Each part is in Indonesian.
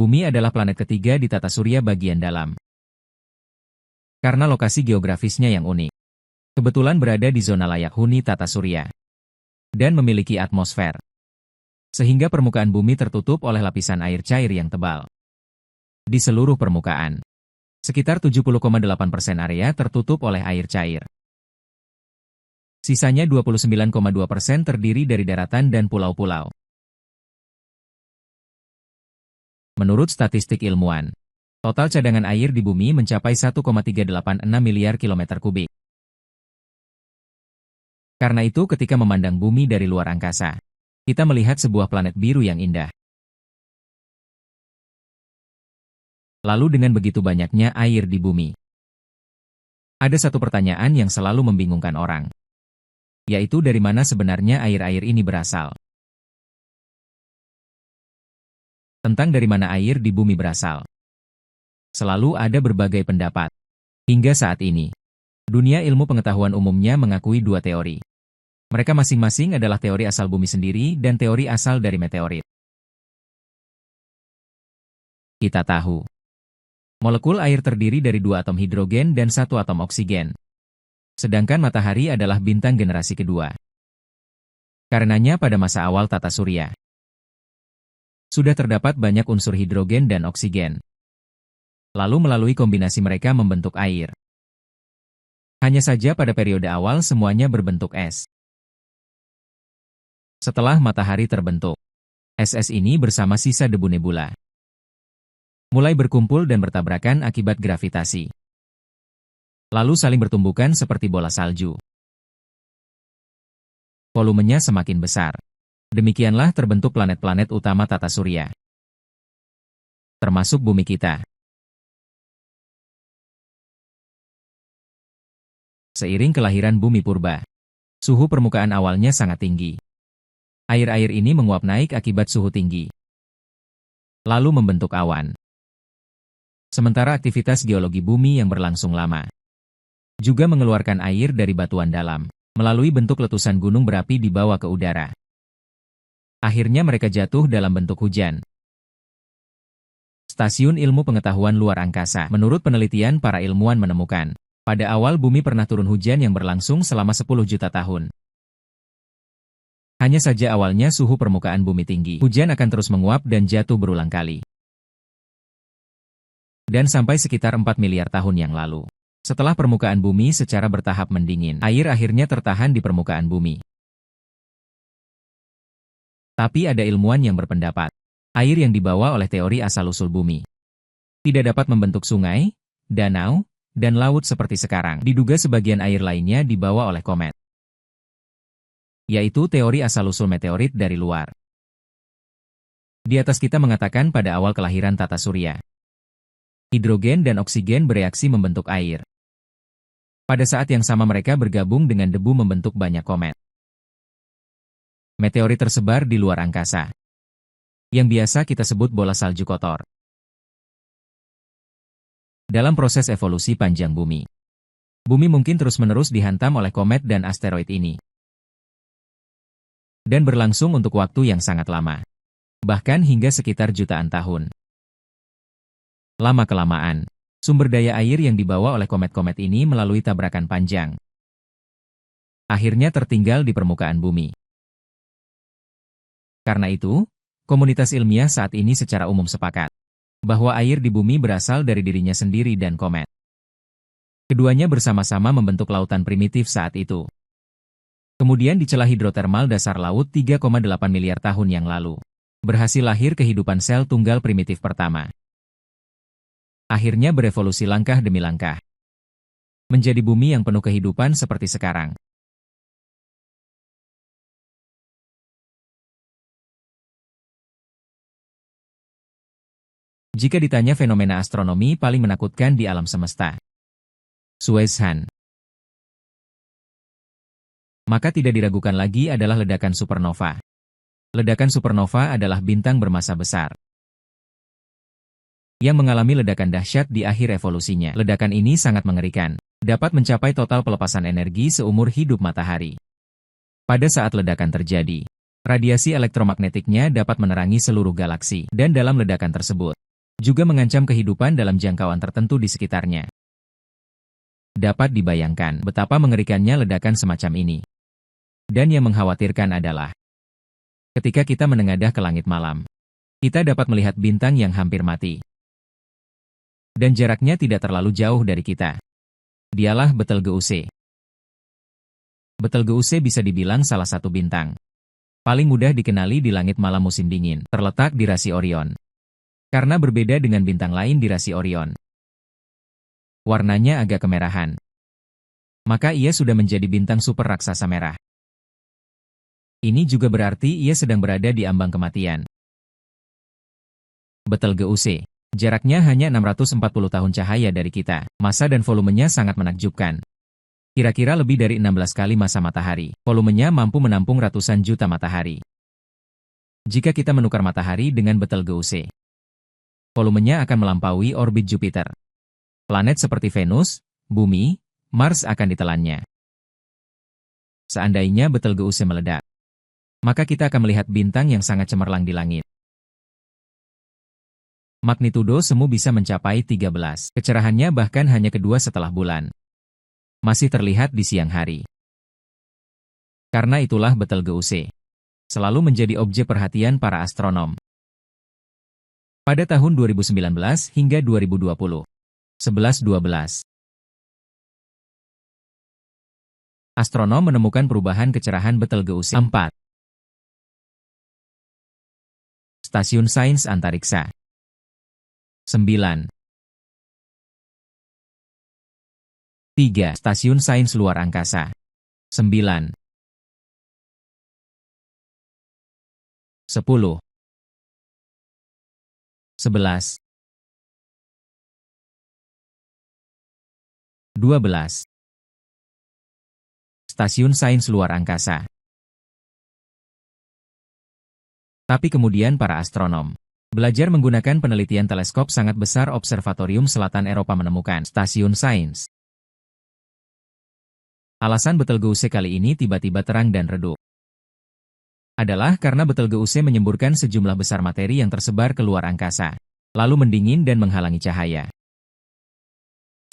Bumi adalah planet ketiga di tata surya bagian dalam. Karena lokasi geografisnya yang unik. Kebetulan berada di zona layak huni tata surya. Dan memiliki atmosfer. Sehingga permukaan bumi tertutup oleh lapisan air cair yang tebal. Di seluruh permukaan, sekitar 70,8% area tertutup oleh air cair. Sisanya 29,2% terdiri dari daratan dan pulau-pulau. Menurut statistik ilmuwan, total cadangan air di bumi mencapai 1,386 miliar kilometer kubik. Karena itu ketika memandang bumi dari luar angkasa, kita melihat sebuah planet biru yang indah. Lalu dengan begitu banyaknya air di bumi, ada satu pertanyaan yang selalu membingungkan orang. Yaitu dari mana sebenarnya air-air ini berasal? Tentang dari mana air di bumi berasal, selalu ada berbagai pendapat. Hingga saat ini, dunia ilmu pengetahuan umumnya mengakui dua teori. Mereka masing-masing adalah teori asal bumi sendiri dan teori asal dari meteorit. Kita tahu, molekul air terdiri dari 2 atom hidrogen dan 1 atom oksigen. Sedangkan matahari adalah bintang generasi kedua. Karenanya pada masa awal tata surya, sudah terdapat banyak unsur hidrogen dan oksigen. Lalu melalui kombinasi mereka membentuk air. Hanya saja pada periode awal semuanya berbentuk es. Setelah matahari terbentuk, es-es ini bersama sisa debu nebula mulai berkumpul dan bertabrakan akibat gravitasi. Lalu saling bertumbukan seperti bola salju. Volumenya semakin besar. Demikianlah terbentuk planet-planet utama tata surya. Termasuk bumi kita. Seiring kelahiran bumi purba, suhu permukaan awalnya sangat tinggi. Air-air ini menguap naik akibat suhu tinggi. Lalu membentuk awan. Sementara aktivitas geologi bumi yang berlangsung lama juga mengeluarkan air dari batuan dalam, melalui bentuk letusan gunung berapi dibawa ke udara. Akhirnya mereka jatuh dalam bentuk hujan. Stasiun Ilmu Pengetahuan Luar Angkasa. Menurut penelitian para ilmuwan menemukan, pada awal bumi pernah turun hujan yang berlangsung selama 10 juta tahun. Hanya saja awalnya suhu permukaan bumi tinggi. Hujan akan terus menguap dan jatuh berulang kali. Dan sampai sekitar 4 miliar tahun yang lalu. Setelah permukaan bumi secara bertahap mendingin, air akhirnya tertahan di permukaan bumi. Tapi ada ilmuwan yang berpendapat, air yang dibawa oleh teori asal-usul bumi tidak dapat membentuk sungai, danau, dan laut seperti sekarang. Diduga sebagian air lainnya dibawa oleh komet. Yaitu teori asal-usul meteorit dari luar. Di atas kita mengatakan pada awal kelahiran tata surya, hidrogen dan oksigen bereaksi membentuk air. Pada saat yang sama mereka bergabung dengan debu membentuk banyak komet. Meteorit tersebar di luar angkasa, yang biasa kita sebut bola salju kotor. Dalam proses evolusi panjang bumi, bumi mungkin terus-menerus dihantam oleh komet dan asteroid ini. Dan berlangsung untuk waktu yang sangat lama, bahkan hingga sekitar jutaan tahun. Lama-kelamaan, sumber daya air yang dibawa oleh komet-komet ini melalui tabrakan panjang, akhirnya tertinggal di permukaan bumi. Karena itu, komunitas ilmiah saat ini secara umum sepakat bahwa air di bumi berasal dari dirinya sendiri dan komet. Keduanya bersama-sama membentuk lautan primitif saat itu. Kemudian di celah hidrotermal dasar laut 3,8 miliar tahun yang lalu, berhasil lahir kehidupan sel tunggal primitif pertama. Akhirnya berevolusi langkah demi langkah, menjadi bumi yang penuh kehidupan seperti sekarang. Jika ditanya fenomena astronomi paling menakutkan di alam semesta, Suezhan, maka tidak diragukan lagi adalah ledakan supernova. Ledakan supernova adalah bintang bermassa besar yang mengalami ledakan dahsyat di akhir evolusinya. Ledakan ini sangat mengerikan, dapat mencapai total pelepasan energi seumur hidup matahari. Pada saat ledakan terjadi, radiasi elektromagnetiknya dapat menerangi seluruh galaksi, dan dalam ledakan tersebut, juga mengancam kehidupan dalam jangkauan tertentu di sekitarnya. Dapat dibayangkan betapa mengerikannya ledakan semacam ini. Dan yang mengkhawatirkan adalah, ketika kita menengadah ke langit malam, kita dapat melihat bintang yang hampir mati. Dan jaraknya tidak terlalu jauh dari kita. Dialah Betelgeuse. Betelgeuse bisa dibilang salah satu bintang paling mudah dikenali di langit malam musim dingin, terletak di rasi Orion. Karena berbeda dengan bintang lain di rasi Orion, warnanya agak kemerahan, maka ia sudah menjadi bintang super raksasa merah. Ini juga berarti ia sedang berada di ambang kematian. Betelgeuse, jaraknya hanya 640 tahun cahaya dari kita, massa dan volumenya sangat menakjubkan. Kira-kira lebih dari 16 kali massa matahari, volumenya mampu menampung ratusan juta matahari. Jika kita menukar matahari dengan Betelgeuse, volumenya akan melampaui orbit Jupiter. Planet seperti Venus, Bumi, Mars akan ditelannya. Seandainya Betelgeuse meledak, maka kita akan melihat bintang yang sangat cemerlang di langit. Magnitudo semu bisa mencapai 13. Kecerahannya bahkan hanya kedua setelah bulan. Masih terlihat di siang hari. Karena itulah Betelgeuse selalu menjadi objek perhatian para astronom. Pada tahun 2019 hingga 2020, 11-12, astronom menemukan perubahan kecerahan Betelgeuse. 4. Stasiun Sains Antariksa. 9. 3. Stasiun Sains Luar Angkasa. 9. 10. 11. 12. Stasiun Sains Luar Angkasa. Tapi kemudian para astronom belajar menggunakan penelitian teleskop sangat besar Observatorium Selatan Eropa menemukan stasiun sains. Alasan Betelgeuse kali ini tiba-tiba terang dan redup adalah karena Betelgeuse menyemburkan sejumlah besar materi yang tersebar ke luar angkasa, lalu mendingin dan menghalangi cahaya.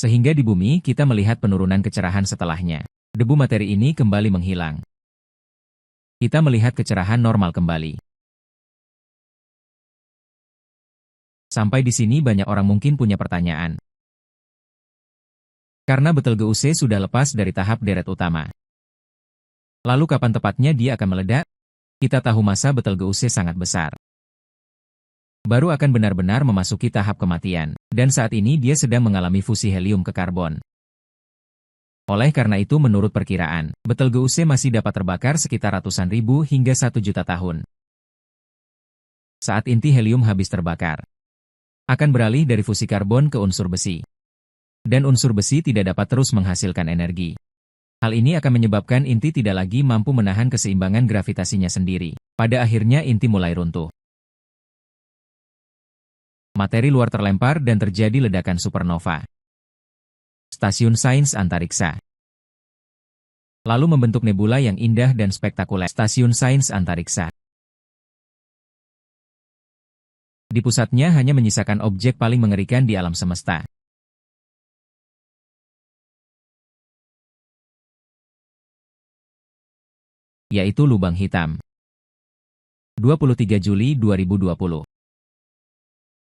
Sehingga di bumi kita melihat penurunan kecerahan setelahnya. Debu materi ini kembali menghilang. Kita melihat kecerahan normal kembali. Sampai di sini banyak orang mungkin punya pertanyaan. Karena Betelgeuse sudah lepas dari tahap deret utama. Lalu kapan tepatnya dia akan meledak? Kita tahu massa Betelgeuse sangat besar. Baru akan benar-benar memasuki tahap kematian, dan saat ini dia sedang mengalami fusi helium ke karbon. Oleh karena itu menurut perkiraan, Betelgeuse masih dapat terbakar sekitar ratusan ribu hingga 1 juta tahun. Saat inti helium habis terbakar, akan beralih dari fusi karbon ke unsur besi. Dan unsur besi tidak dapat terus menghasilkan energi. Hal ini akan menyebabkan inti tidak lagi mampu menahan keseimbangan gravitasinya sendiri. Pada akhirnya inti mulai runtuh. Materi luar terlempar dan terjadi ledakan supernova. Stasiun Sains Antariksa lalu membentuk nebula yang indah dan spektakuler. Stasiun Sains Antariksa di pusatnya hanya menyisakan objek paling mengerikan di alam semesta. Yaitu lubang hitam. 23 Juli 2020.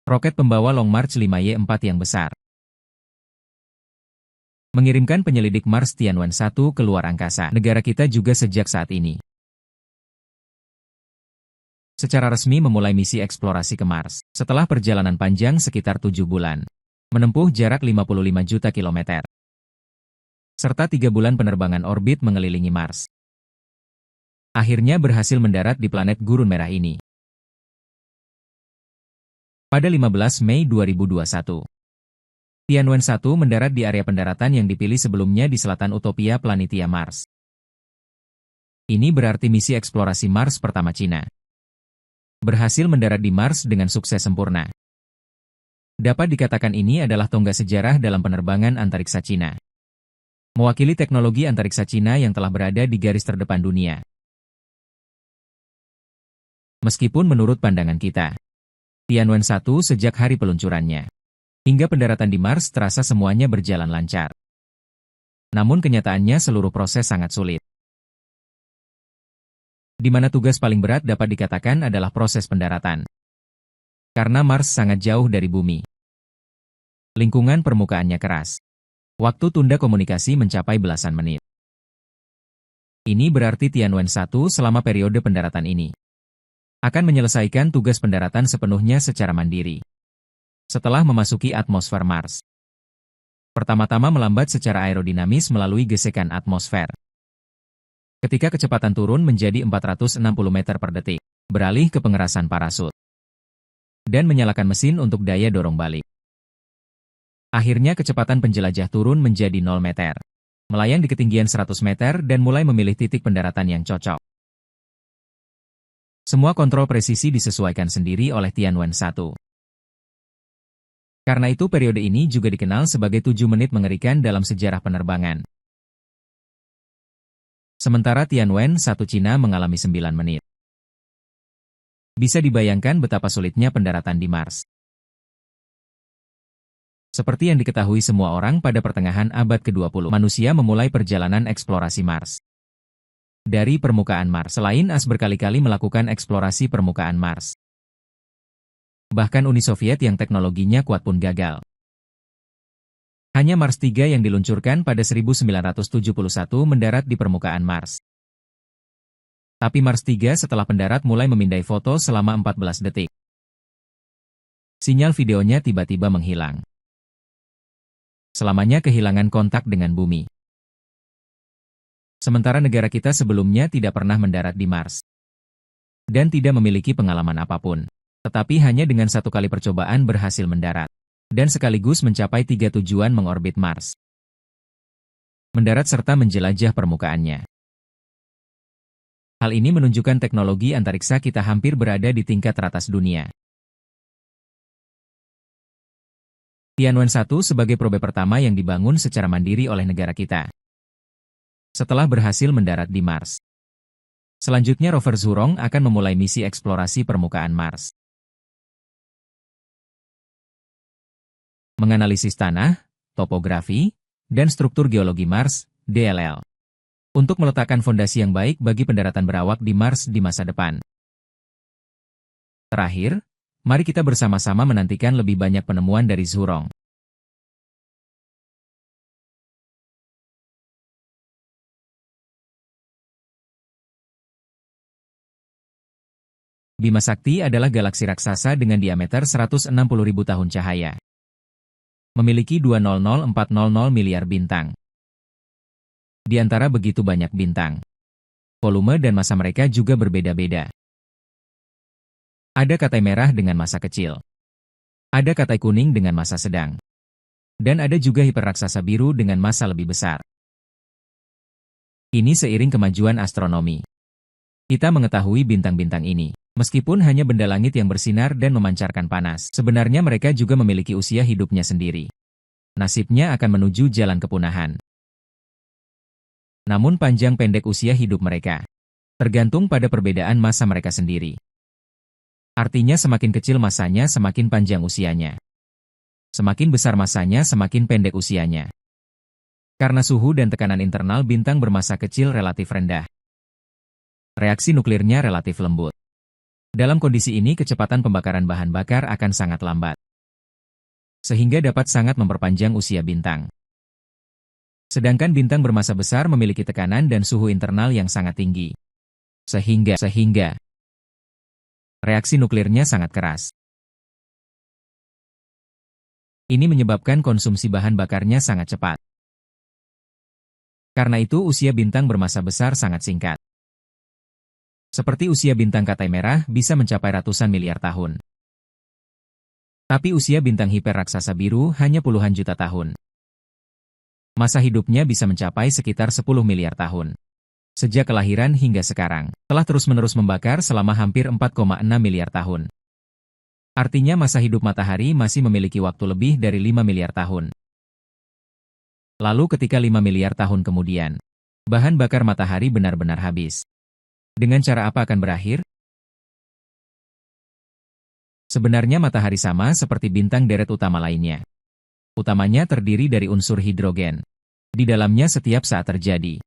Roket pembawa Long March 5Y4 yang besar mengirimkan penyelidik Mars Tianwen-1 ke luar angkasa negara kita juga sejak saat ini. Secara resmi memulai misi eksplorasi ke Mars setelah perjalanan panjang sekitar 7 bulan, menempuh jarak 55 juta kilometer, serta 3 bulan penerbangan orbit mengelilingi Mars. Akhirnya berhasil mendarat di planet gurun merah ini. Pada 15 Mei 2021, Tianwen-1 mendarat di area pendaratan yang dipilih sebelumnya di selatan Utopia Planitia Mars. Ini berarti misi eksplorasi Mars pertama Cina berhasil mendarat di Mars dengan sukses sempurna. Dapat dikatakan ini adalah tonggak sejarah dalam penerbangan antariksa Cina. Mewakili teknologi antariksa Cina yang telah berada di garis terdepan dunia. Meskipun menurut pandangan kita, Tianwen-1 sejak hari peluncurannya hingga pendaratan di Mars terasa semuanya berjalan lancar. Namun kenyataannya seluruh proses sangat sulit. Di mana tugas paling berat dapat dikatakan adalah proses pendaratan. Karena Mars sangat jauh dari bumi. Lingkungan permukaannya keras. Waktu tunda komunikasi mencapai belasan menit. Ini berarti Tianwen-1 selama periode pendaratan ini akan menyelesaikan tugas pendaratan sepenuhnya secara mandiri. Setelah memasuki atmosfer Mars. Pertama-tama melambat secara aerodinamis melalui gesekan atmosfer. Ketika kecepatan turun menjadi 460 meter per detik, beralih ke pengerasan parasut. Dan menyalakan mesin untuk daya dorong balik. Akhirnya kecepatan penjelajah turun menjadi 0 meter. Melayang di ketinggian 100 meter dan mulai memilih titik pendaratan yang cocok. Semua kontrol presisi disesuaikan sendiri oleh Tianwen-1. Karena itu periode ini juga dikenal sebagai 7 menit mengerikan dalam sejarah penerbangan. Sementara Tianwen-1 Cina mengalami 9 menit. Bisa dibayangkan betapa sulitnya pendaratan di Mars. Seperti yang diketahui semua orang pada pertengahan abad ke-20, manusia memulai perjalanan eksplorasi Mars. Dari permukaan Mars, selain AS berkali-kali melakukan eksplorasi permukaan Mars. Bahkan Uni Soviet yang teknologinya kuat pun gagal. Hanya Mars 3 yang diluncurkan pada 1971 mendarat di permukaan Mars. Tapi Mars 3 setelah pendarat mulai memindai foto selama 14 detik. Sinyal videonya tiba-tiba menghilang. Selamanya kehilangan kontak dengan bumi. Sementara negara kita sebelumnya tidak pernah mendarat di Mars. Dan tidak memiliki pengalaman apapun. Tetapi hanya dengan 1 kali percobaan berhasil mendarat. Dan sekaligus mencapai 3 tujuan mengorbit Mars. Mendarat serta menjelajah permukaannya. Hal ini menunjukkan teknologi antariksa kita hampir berada di tingkat teratas dunia. Tianwen-1 sebagai probe pertama yang dibangun secara mandiri oleh negara kita. Setelah berhasil mendarat di Mars. Selanjutnya rover Zhurong akan memulai misi eksplorasi permukaan Mars. Menganalisis tanah, topografi, dan struktur geologi Mars, DLL. Untuk meletakkan fondasi yang baik bagi pendaratan berawak di Mars di masa depan. Terakhir, mari kita bersama-sama menantikan lebih banyak penemuan dari Zhurong. Bima Sakti adalah galaksi raksasa dengan diameter 160.000 tahun cahaya. Memiliki 200.400 miliar bintang. Di antara begitu banyak bintang, volume dan massa mereka juga berbeda-beda. Ada katai merah dengan massa kecil. Ada katai kuning dengan massa sedang. Dan ada juga hiperraksasa biru dengan massa lebih besar. Ini seiring kemajuan astronomi. Kita mengetahui bintang-bintang ini. Meskipun hanya benda langit yang bersinar dan memancarkan panas, sebenarnya mereka juga memiliki usia hidupnya sendiri. Nasibnya akan menuju jalan kepunahan. Namun panjang pendek usia hidup mereka tergantung pada perbedaan massa mereka sendiri. Artinya semakin kecil massanya semakin panjang usianya. Semakin besar massanya semakin pendek usianya. Karena suhu dan tekanan internal bintang bermassa kecil relatif rendah. Reaksi nuklirnya relatif lembut. Dalam kondisi ini kecepatan pembakaran bahan bakar akan sangat lambat. Sehingga dapat sangat memperpanjang usia bintang. Sedangkan bintang bermassa besar memiliki tekanan dan suhu internal yang sangat tinggi. Sehingga reaksi nuklirnya sangat keras. Ini menyebabkan konsumsi bahan bakarnya sangat cepat. Karena itu usia bintang bermassa besar sangat singkat. Seperti usia bintang katai merah bisa mencapai ratusan miliar tahun. Tapi usia bintang hiperraksasa biru hanya puluhan juta tahun. Masa hidupnya bisa mencapai sekitar 10 miliar tahun. Sejak kelahiran hingga sekarang, telah terus-menerus membakar selama hampir 4,6 miliar tahun. Artinya masa hidup matahari masih memiliki waktu lebih dari 5 miliar tahun. Lalu ketika 5 miliar tahun kemudian, bahan bakar matahari benar-benar habis. Dengan cara apa akan berakhir? Sebenarnya matahari sama seperti bintang deret utama lainnya. Utamanya terdiri dari unsur hidrogen. Di dalamnya setiap saat terjadi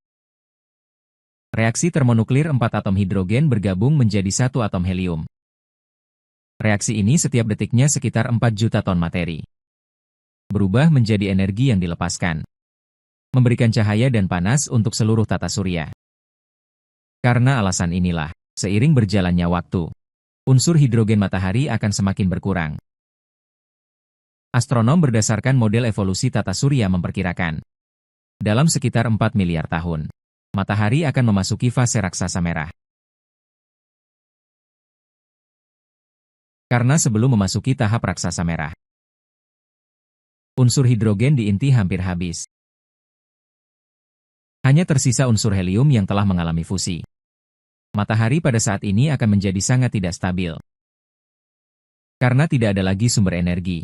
reaksi termonuklir 4 atom hidrogen bergabung menjadi satu atom helium. Reaksi ini setiap detiknya sekitar 4 juta ton materi berubah menjadi energi yang dilepaskan, memberikan cahaya dan panas untuk seluruh tata surya. Karena alasan inilah, seiring berjalannya waktu, unsur hidrogen matahari akan semakin berkurang. Astronom berdasarkan model evolusi tata surya memperkirakan, dalam sekitar 4 miliar tahun, matahari akan memasuki fase raksasa merah. Karena sebelum memasuki tahap raksasa merah, unsur hidrogen di inti hampir habis. Hanya tersisa unsur helium yang telah mengalami fusi. Matahari pada saat ini akan menjadi sangat tidak stabil. Karena tidak ada lagi sumber energi,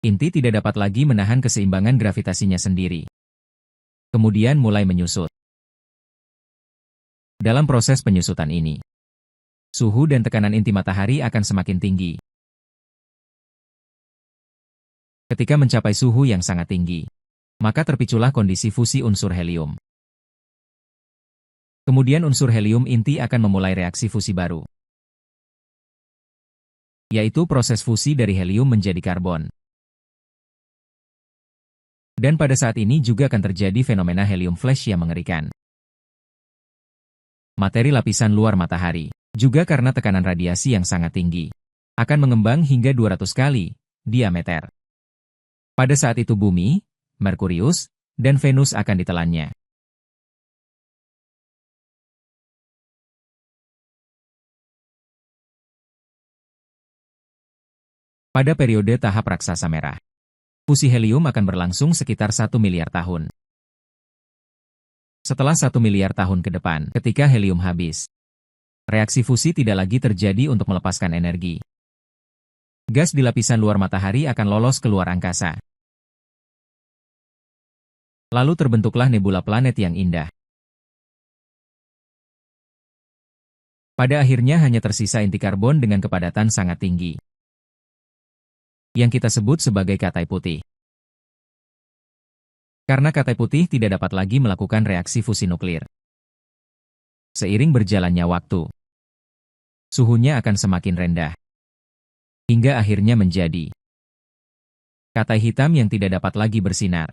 inti tidak dapat lagi menahan keseimbangan gravitasinya sendiri. Kemudian mulai menyusut. Dalam proses penyusutan ini, suhu dan tekanan inti matahari akan semakin tinggi. Ketika mencapai suhu yang sangat tinggi, maka terpiculah kondisi fusi unsur helium. Kemudian unsur helium inti akan memulai reaksi fusi baru, yaitu proses fusi dari helium menjadi karbon. Dan pada saat ini juga akan terjadi fenomena helium flash yang mengerikan. Materi lapisan luar matahari, juga karena tekanan radiasi yang sangat tinggi, akan mengembang hingga 200 kali diameter. Pada saat itu Bumi, Merkurius, dan Venus akan ditelannya. Pada periode tahap raksasa merah, fusi helium akan berlangsung sekitar 1 miliar tahun. Setelah 1 miliar tahun ke depan, ketika helium habis, reaksi fusi tidak lagi terjadi untuk melepaskan energi. Gas di lapisan luar matahari akan lolos keluar angkasa. Lalu terbentuklah nebula planet yang indah. Pada akhirnya hanya tersisa inti karbon dengan kepadatan sangat tinggi, yang kita sebut sebagai katai putih. Karena katai putih tidak dapat lagi melakukan reaksi fusi nuklir. Seiring berjalannya waktu, suhunya akan semakin rendah, hingga akhirnya menjadi katai hitam yang tidak dapat lagi bersinar.